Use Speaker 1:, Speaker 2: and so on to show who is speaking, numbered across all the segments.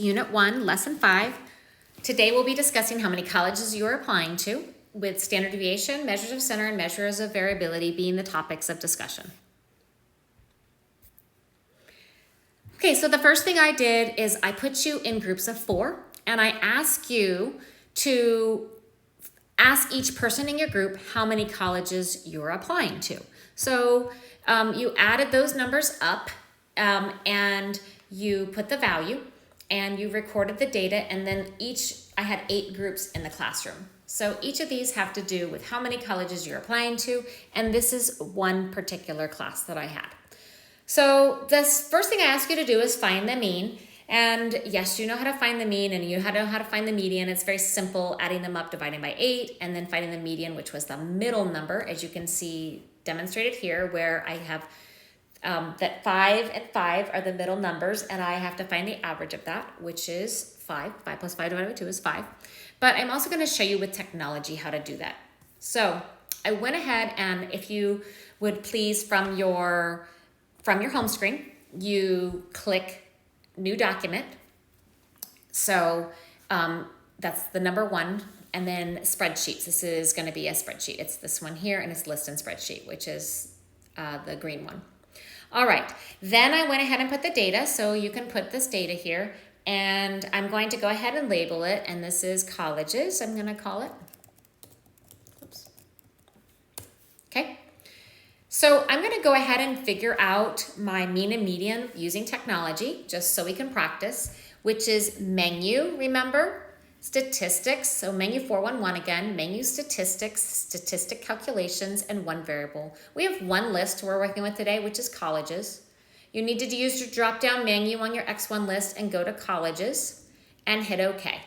Speaker 1: Unit 1, Lesson 5. Today we'll be discussing how many colleges you are applying to, with standard deviation, measures of center, and measures of variability being the topics of discussion. Okay, so the first thing I did is I put you in groups of 4, and I ask you to ask each person in your group how many colleges you're applying to. So you added those numbers up and you put the value and you recorded the data, and then I had 8 groups in the classroom. So each of these have to do with how many colleges you're applying to, and this is one particular class that I had. So this first thing I ask you to do is find the mean. And yes, you know how to find the mean and you know how to find the median. It's very simple, adding them up, dividing by 8, and then finding the median, which was the middle number, as you can see demonstrated here, where I have that 5 and 5 are the middle numbers, and I have to find the average of that, which is 5. 5 plus 5 divided by 2 is 5. But I'm also going to show you with technology how to do that. So I went ahead, and if you would please, from your home screen, you click New Document. So that's the number 1, and then Spreadsheets. This is going to be a spreadsheet. It's this one here, and it's List and Spreadsheet, which is the green one. All right, then I went ahead and put the data, so you can put this data here, and I'm going to go ahead and label it, and this is colleges, I'm going to call it. Oops. Okay. So I'm going to go ahead and figure out my mean and median using technology, just so we can practice, which is menu, remember, statistics, so menu 411 again, menu statistics, statistic calculations, and one variable. We have one list we're working with today, which is colleges. You need to use your drop-down menu on your X1 list and go to colleges and hit OK.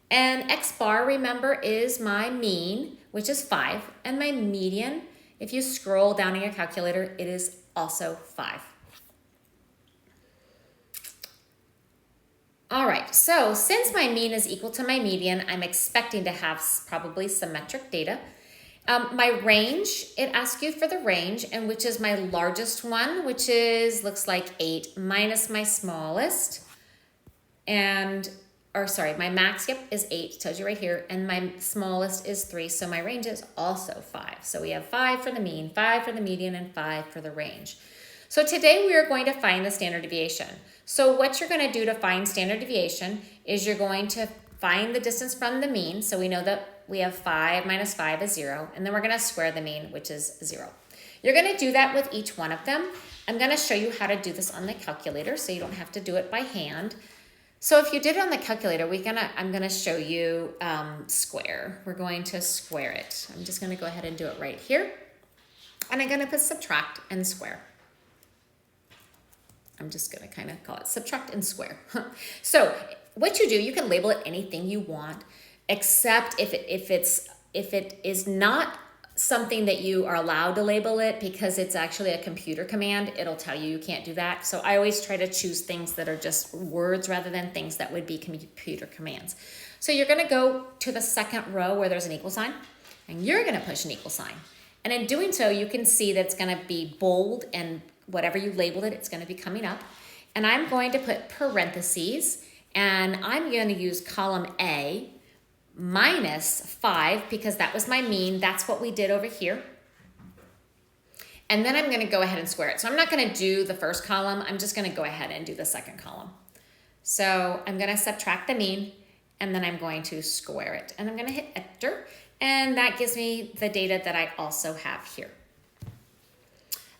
Speaker 1: And X bar, remember, is my mean, which is 5, and my median, if you scroll down in your calculator, it is also 5. All right, so since my mean is equal to my median, I'm expecting to have probably symmetric data. My range, it asks you for the range, and which is my largest one, which looks like 8 minus my smallest, my max, is 8, tells you right here, and my smallest is 3, so my range is also 5. So we have 5 for the mean, 5 for the median, and 5 for the range. So today we are going to find the standard deviation. So what you're going to do to find standard deviation is you're going to find the distance from the mean, so we know that we have 5 minus 5 is 0, and then we're going to square the mean, which is 0. You're going to do that with each one of them. I'm going to show you how to do this on the calculator so you don't have to do it by hand. So if you did it on the calculator, I'm going to show you square. We're going to square it. I'm just going to go ahead and do it right here. And I'm going to put subtract and square. I'm just going to kind of call it subtract and square. So what you do, you can label it anything you want, except if it is not something that you are allowed to label it, because it's actually a computer command, it'll tell you can't do that. So I always try to choose things that are just words rather than things that would be computer commands. So you're going to go to the second row where there's an equal sign, and you're going to push an equal sign. And in doing so, you can see that it's going to be bold, and whatever you labeled it, it's going to be coming up. And I'm going to put parentheses, and I'm going to use column A minus 5, because that was my mean. That's what we did over here. And then I'm going to go ahead and square it. So I'm not going to do the first column. I'm just going to go ahead and do the second column. So I'm going to subtract the mean, and then I'm going to square it. And I'm going to hit enter, and that gives me the data that I also have here.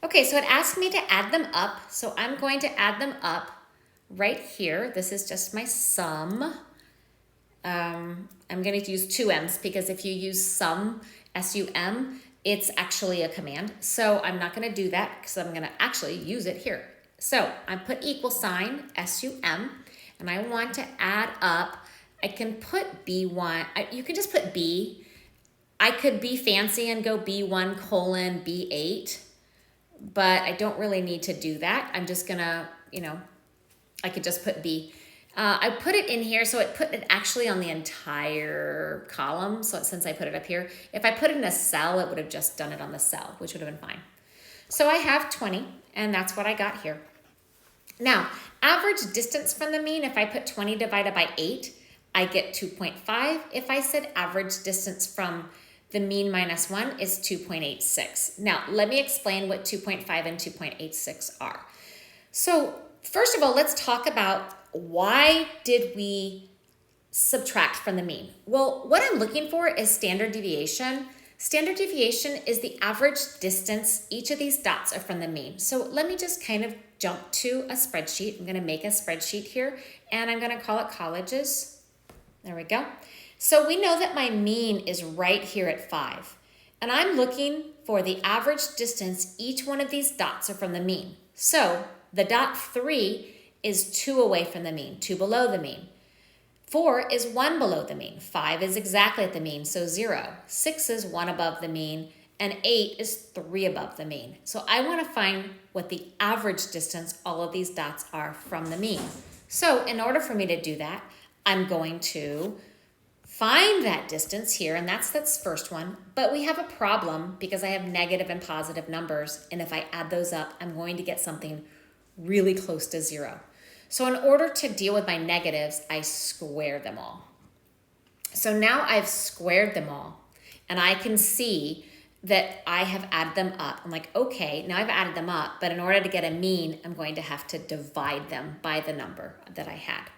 Speaker 1: Okay, so it asked me to add them up. So I'm going to add them up right here. This is just my sum. I'm going to use 2 M's, because if you use sum, S-U-M, it's actually a command. So I'm not going to do that, because I'm going to actually use it here. So I put equal sign, S-U-M, and I want to add up. I can put B1. You can just put B. I could be fancy and go B1 colon B8, but I don't really need to do that. I'm just going to, I could just put B. I put it in here, so it put it actually on the entire column. So since I put it up here, if I put it in a cell, it would have just done it on the cell, which would have been fine. So I have 20, and that's what I got here. Now, average distance from the mean, if I put 20 divided by 8, I get 2.5. If I said average distance from the mean minus 1 is 2.86. Now, let me explain what 2.5 and 2.86 are. So, first of all, let's talk about why did we subtract from the mean? Well, what I'm looking for is standard deviation. Standard deviation is the average distance each of these dots are from the mean. So let me just kind of jump to a spreadsheet. I'm going to make a spreadsheet here, and I'm going to call it colleges. There we go. So we know that my mean is right here at 5. And I'm looking for the average distance each one of these dots are from the mean. So the dot 3 is 2 away from the mean, 2 below the mean. 4 is 1 below the mean. 5 is exactly at the mean, so 0. 6 is 1 above the mean, and 8 is 3 above the mean. So I want to find what the average distance all of these dots are from the mean. So in order for me to do that, I'm going to find that distance here, and that's this first one. But we have a problem because I have negative and positive numbers, and if I add those up, I'm going to get something really close to 0. So in order to deal with my negatives, I square them all. So now I've squared them all, and I can see that I have added them up. I'm like, okay, now I've added them up, but in order to get a mean, I'm going to have to divide them by the number that I had.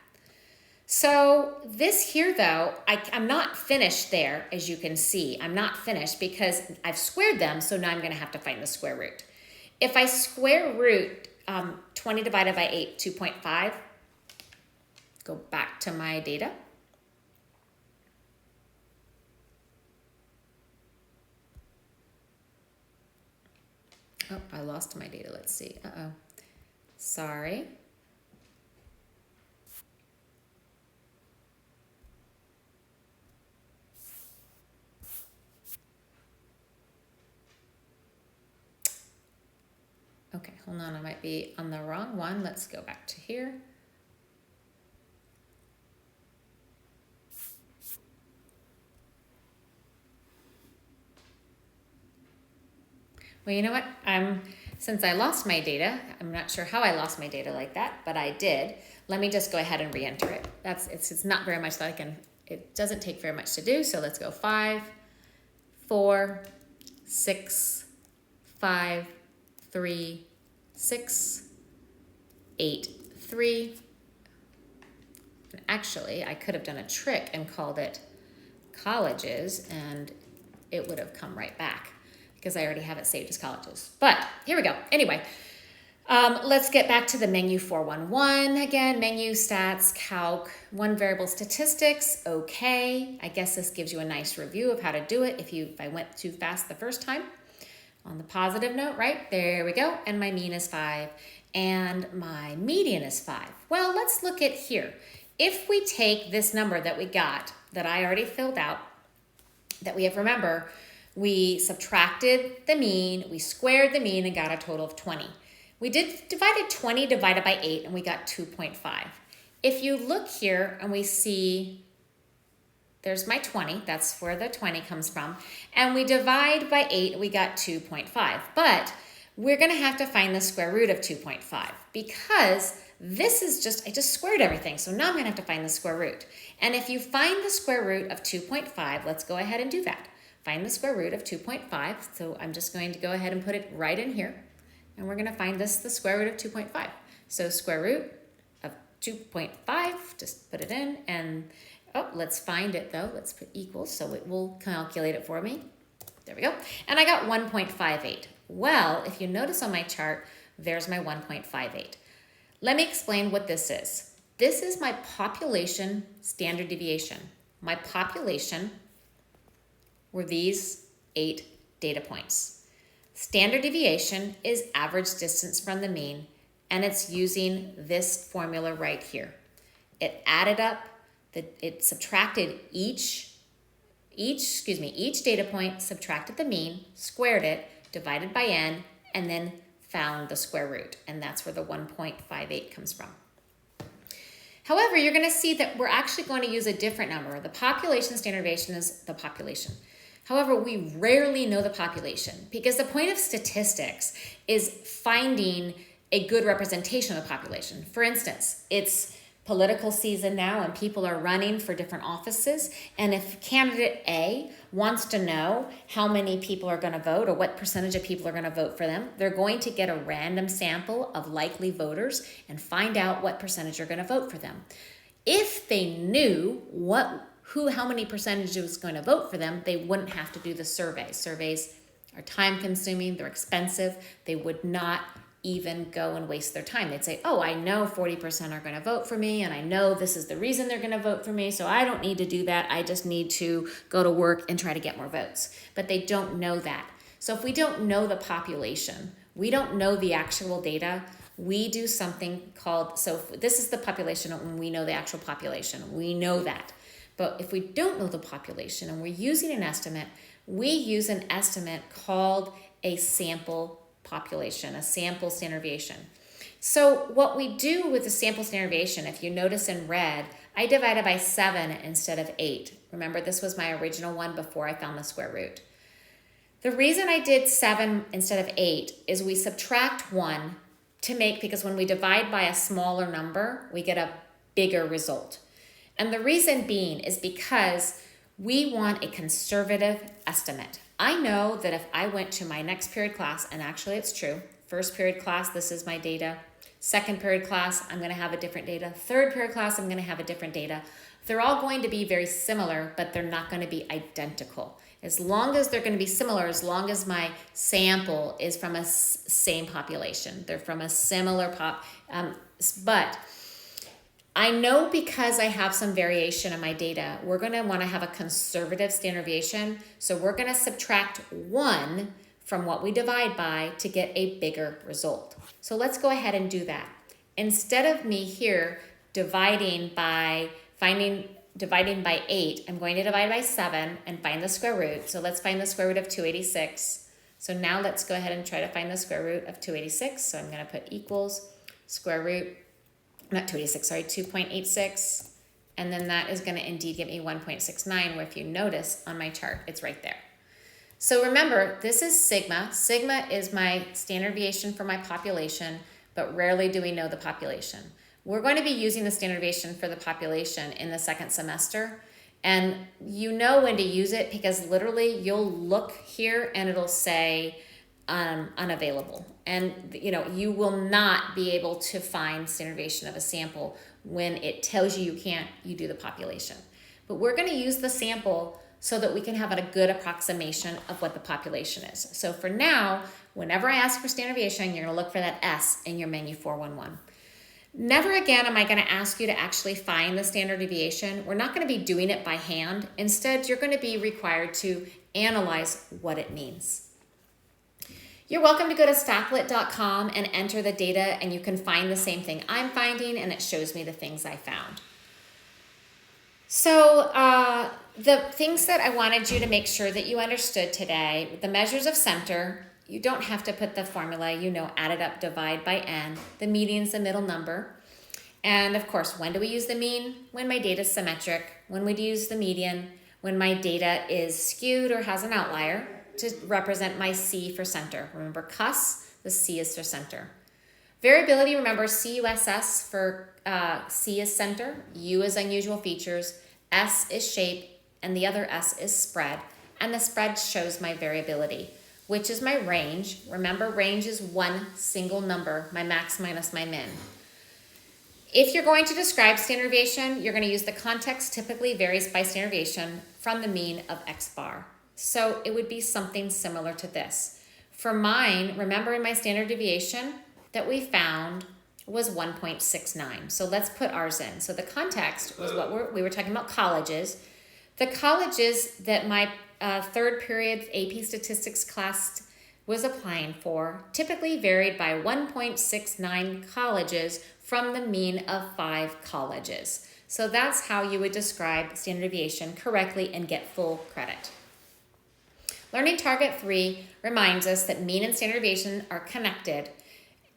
Speaker 1: So this here, though, I'm not finished there, as you can see. I'm not finished because I've squared them, so now I'm going to have to find the square root. If I square root 20 divided by 8, 2.5, go back to my data. Oh, I lost my data. Let's see. Uh-oh. Sorry. Okay, hold on. I might be on the wrong one. Let's go back to here. Well, you know what? Since I lost my data, I'm not sure how I lost my data like that, but I did. Let me just go ahead and re-enter it. It's not very much that I can, it doesn't take very much to do. So let's go 5, 4, 6, 5, 3, 6, 8, 3. Actually, I could have done a trick and called it colleges, and it would have come right back because I already have it saved as colleges. But here we go. Anyway, let's get back to the menu 411 again. Menu, stats, calc, one variable, statistics. Okay, I guess this gives you a nice review of how to do it if I went too fast the first time. On the positive note, right? There we go. And my mean is 5 and my median is 5. Well, let's look at here. If we take this number that we got, that I already filled out, that we have, remember, we subtracted the mean, we squared the mean and got a total of 20. We divided 20 divided by 8 and we got 2.5. If you look here and we see, there's my 20, that's where the 20 comes from, and we divide by 8, we got 2.5. But we're going to have to find the square root of 2.5 because this is I just squared everything, so now I'm going to have to find the square root. And if you find the square root of 2.5, let's go ahead and do that. Find the square root of 2.5, so I'm just going to go ahead and put it right in here, and we're going to find the square root of 2.5. So square root of 2.5, just put it in, and let's find it though. Let's put equals, so it will calculate it for me. There we go. And I got 1.58. Well, if you notice on my chart, there's my 1.58. Let me explain what this is. This is my population standard deviation. My population were these 8 data points. Standard deviation is average distance from the mean, and it's using this formula right here. It added up, it subtracted each data point, subtracted the mean, squared it, divided by n, and then found the square root, and that's where the 1.58 comes from. However, you're going to see that we're actually going to use a different number. The population standard deviation is the population. However, we rarely know the population because the point of statistics is finding a good representation of the population. For instance, it's political season now and people are running for different offices. And if candidate A wants to know how many people are going to vote or what percentage of people are going to vote for them, they're going to get a random sample of likely voters and find out what percentage are going to vote for them. If they knew how many percentage was going to vote for them, they wouldn't have to do the survey. Surveys are time consuming, they're expensive. They would not even go and waste their time. They'd say, oh, I know 40% are going to vote for me, and I know this is the reason they're going to vote for me, so I don't need to do that. I just need to go to work and try to get more votes. But they don't know that. So if we don't know the population, we don't know the actual data, we do something called, so this is the population when we know the actual population. We know that. But if we don't know the population and we're using an estimate, we use an estimate called a sample population, a sample standard deviation. So what we do with the sample standard deviation, if you notice in red, I divided by 7 instead of 8. Remember, this was my original one before I found the square root. The reason I did 7 instead of 8 is we subtract 1 to make, because when we divide by a smaller number, we get a bigger result. And the reason being is because we want a conservative estimate. I know that if I went to my next period class, and actually it's true, first period class, this is my data. Second period class, I'm going to have a different data. Third period class, I'm going to have a different data. They're all going to be very similar, but they're not going to be identical. As long as they're going to be similar, as long as my sample is from a same population, they're from a similar but I know because I have some variation in my data, we're going to want to have a conservative standard deviation. So we're going to subtract 1 from what we divide by to get a bigger result. So let's go ahead and do that. Instead of me here dividing by 8, I'm going to divide by 7 and find the square root. So let's find the square root of 286. So now let's go ahead and try to find the square root of 286. So I'm going to put equals square root, not 286, sorry, 2.86. And then that is going to indeed give me 1.69, where if you notice on my chart, it's right there. So remember, this is sigma. Sigma is my standard deviation for my population, but rarely do we know the population. We're going to be using the standard deviation for the population in the second semester. And you know when to use it because literally you'll look here and it'll say unavailable. And you will not be able to find standard deviation of a sample when it tells you you do the population. But we're going to use the sample so that we can have a good approximation of what the population is. So for now, whenever I ask for standard deviation, you're going to look for that S in your menu 411. Never again am I going to ask you to actually find the standard deviation. We're not going to be doing it by hand. Instead, you're going to be required to analyze what it means. You're welcome to go to Stacklet.com and enter the data, and you can find the same thing I'm finding, and it shows me the things I found. So the things that I wanted you to make sure that you understood today, the measures of center, you don't have to put the formula, add it up, divide by n. The median's the middle number. And of course, when do we use the mean? When my data is symmetric. When we use the median? When my data is skewed or has an outlier to represent my C for center. Remember CUS, the C is for center. Variability, remember CUSS for C is center, U is unusual features, S is shape, and the other S is spread. And the spread shows my variability, which is my range. Remember, range is one single number, my max minus my min. If you're going to describe standard deviation, you're going to use the context typically varies by standard deviation from the mean of X bar. So it would be something similar to this. For mine, remember in my standard deviation that we found was 1.69. So let's put ours in. So the context was what we were talking about colleges. The colleges that my third period AP statistics class was applying for typically varied by 1.69 colleges from the mean of 5 colleges. So that's how you would describe standard deviation correctly and get full credit. Learning Target 3 reminds us that mean and standard deviation are connected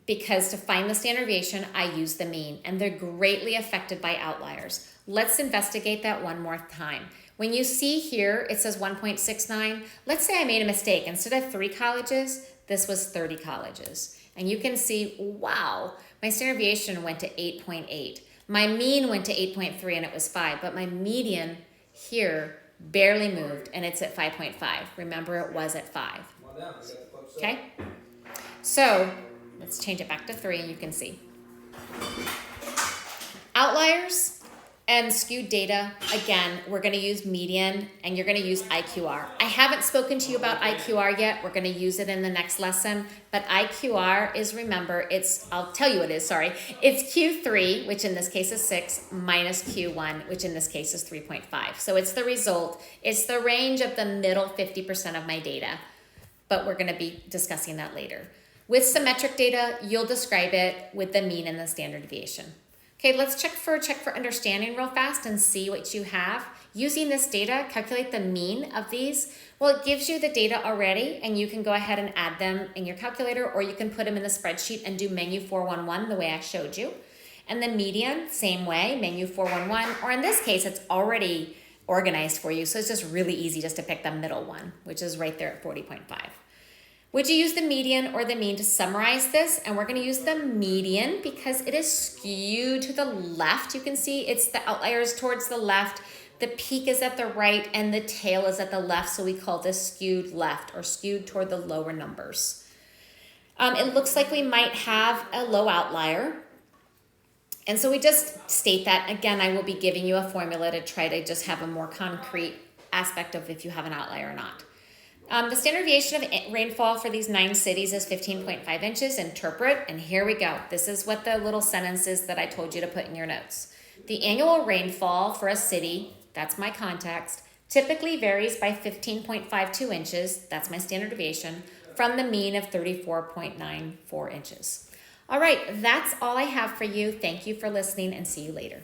Speaker 1: because to find the standard deviation, I use the mean, and they're greatly affected by outliers. Let's investigate that one more time. When you see here, it says 1.69. Let's say I made a mistake. Instead of 3 colleges, this was 30 colleges. And you can see, wow, my standard deviation went to 8.8. My mean went to 8.3 and it was 5, but my median here barely moved and it's at 5.5. Remember, it was at 5. Okay? So let's change it back to 3 and you can see. Outliers and skewed data, again, we're going to use median and you're going to use IQR. I haven't spoken to you about IQR yet. We're going to use it in the next lesson. But IQR is, remember, I'll tell you what it is, sorry. It's Q3, which in this case is 6, minus Q1, which in this case is 3.5. So it's the result. It's the range of the middle 50% of my data. But we're going to be discussing that later. With symmetric data, you'll describe it with the mean and the standard deviation. Okay, let's check for understanding real fast and see what you have. Using this data, calculate the mean of these. Well, it gives you the data already and you can go ahead and add them in your calculator or you can put them in the spreadsheet and do menu 411 the way I showed you. And the median, same way, menu 411, or in this case, it's already organized for you. So it's just really easy just to pick the middle one, which is right there at 40.5. Would you use the median or the mean to summarize this? And we're going to use the median because it is skewed to the left. You can see it's the outliers towards the left. The peak is at the right and the tail is at the left. So we call this skewed left or skewed toward the lower numbers. It looks like we might have a low outlier. And so we just state that. Again, I will be giving you a formula to try to just have a more concrete aspect of if you have an outlier or not. The standard deviation of rainfall for these 9 cities is 15.5 inches. Interpret, and here we go. This is what the little sentence is that I told you to put in your notes. The annual rainfall for a city, that's my context, typically varies by 15.52 inches, that's my standard deviation, from the mean of 34.94 inches. All right, that's all I have for you. Thank you for listening and see you later.